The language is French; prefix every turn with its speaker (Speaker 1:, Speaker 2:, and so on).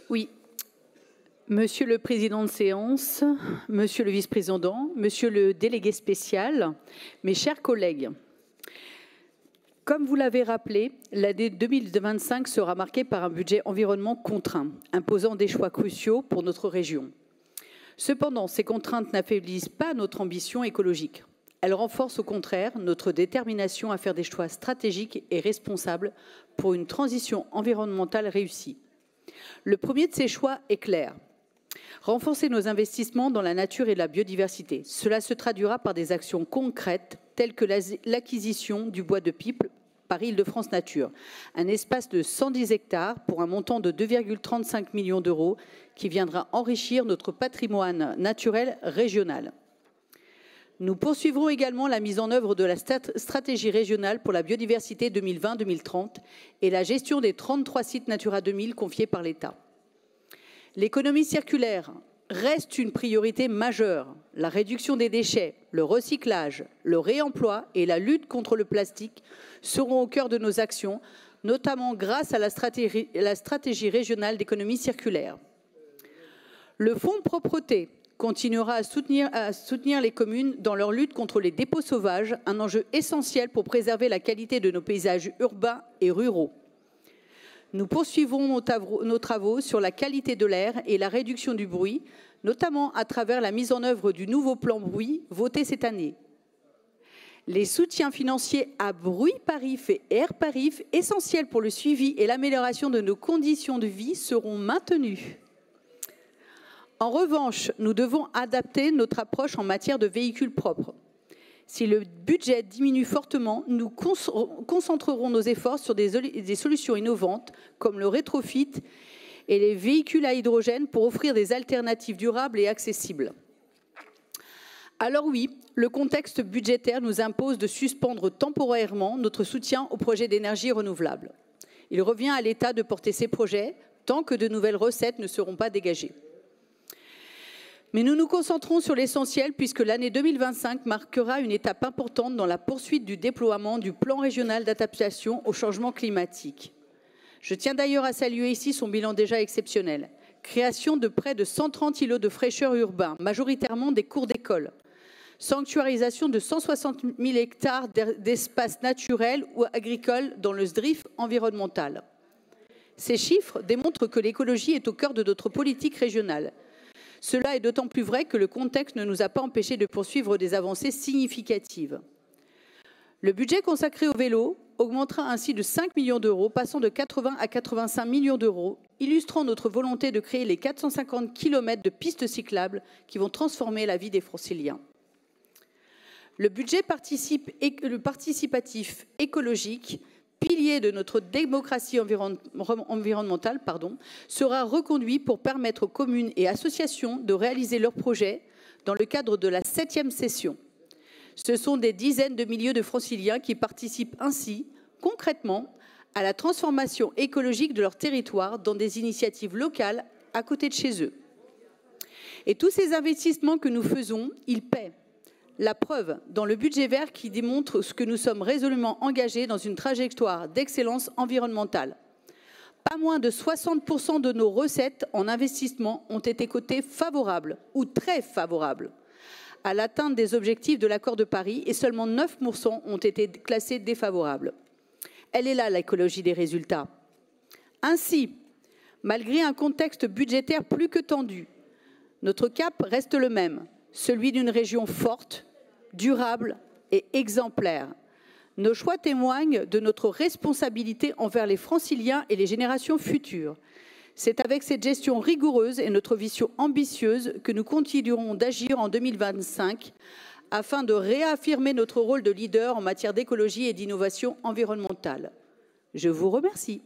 Speaker 1: Oui. Monsieur le président de séance, monsieur le vice-président, monsieur le délégué spécial, mes chers collègues, comme vous l'avez rappelé, l'année 2025 sera marquée par un budget environnement contraint, imposant des choix cruciaux pour notre région. Cependant, ces contraintes n'affaiblissent pas notre ambition écologique. Elles renforcent au contraire notre détermination à faire des choix stratégiques et responsables pour une transition environnementale réussie. Le premier de ces choix est clair. Renforcer nos investissements dans la nature et la biodiversité. Cela se traduira par des actions concrètes telles que l'acquisition du bois de pipe par Île-de-France Nature, un espace de 110 hectares pour un montant de 2,35 millions d'euros qui viendra enrichir notre patrimoine naturel régional. Nous poursuivrons également la mise en œuvre de la stratégie régionale pour la biodiversité 2020-2030 et la gestion des 33 sites Natura 2000 confiés par l'État. L'économie circulaire reste une priorité majeure. La réduction des déchets, le recyclage, le réemploi et la lutte contre le plastique seront au cœur de nos actions, notamment grâce à la stratégie régionale d'économie circulaire. Le fonds de propreté continuera à soutenir les communes dans leur lutte contre les dépôts sauvages, un enjeu essentiel pour préserver la qualité de nos paysages urbains et ruraux. Nous poursuivrons nos travaux sur la qualité de l'air et la réduction du bruit, notamment à travers la mise en œuvre du nouveau plan bruit voté cette année. Les soutiens financiers à Bruit-Parif et Air-Parif, essentiels pour le suivi et l'amélioration de nos conditions de vie, seront maintenus. En revanche, nous devons adapter notre approche en matière de véhicules propres. Si le budget diminue fortement, nous concentrerons nos efforts sur des solutions innovantes comme le rétrofit et les véhicules à hydrogène pour offrir des alternatives durables et accessibles. Alors oui, le contexte budgétaire nous impose de suspendre temporairement notre soutien aux projets d'énergie renouvelable. Il revient à l'État de porter ces projets tant que de nouvelles recettes ne seront pas dégagées. Mais nous nous concentrons sur l'essentiel puisque l'année 2025 marquera une étape importante dans la poursuite du déploiement du plan régional d'adaptation au changement climatique. Je tiens d'ailleurs à saluer ici son bilan déjà exceptionnel. Création de près de 130 îlots de fraîcheur urbains, majoritairement des cours d'école. Sanctuarisation de 160 000 hectares d'espaces naturels ou agricoles dans le SDRIF environnemental. Ces chiffres démontrent que l'écologie est au cœur de notre politique régionale. Cela est d'autant plus vrai que le contexte ne nous a pas empêchés de poursuivre des avancées significatives. Le budget consacré au vélo augmentera ainsi de 5 millions d'euros, passant de 80 à 85 millions d'euros, illustrant notre volonté de créer les 450 km de pistes cyclables qui vont transformer la vie des Franciliens. Le budget participatif écologique, pilier de notre démocratie environnementale, sera reconduit pour permettre aux communes et associations de réaliser leurs projets dans le cadre de la 7e session. Ce sont des dizaines de milliers de Franciliens qui participent ainsi concrètement à la transformation écologique de leur territoire dans des initiatives locales à côté de chez eux. Et tous ces investissements que nous faisons, ils paient. La preuve dans le budget vert qui démontre ce que nous sommes résolument engagés dans une trajectoire d'excellence environnementale. Pas moins de 60% de nos recettes en investissement ont été cotées favorables ou très favorables à l'atteinte des objectifs de l'accord de Paris et seulement 9% ont été classés défavorables. Elle est là l'écologie des résultats. Ainsi, malgré un contexte budgétaire plus que tendu, notre cap reste le même. Celui d'une région forte, durable et exemplaire. Nos choix témoignent de notre responsabilité envers les Franciliens et les générations futures. C'est avec cette gestion rigoureuse et notre vision ambitieuse que nous continuerons d'agir en 2025 afin de réaffirmer notre rôle de leader en matière d'écologie et d'innovation environnementale. Je vous remercie.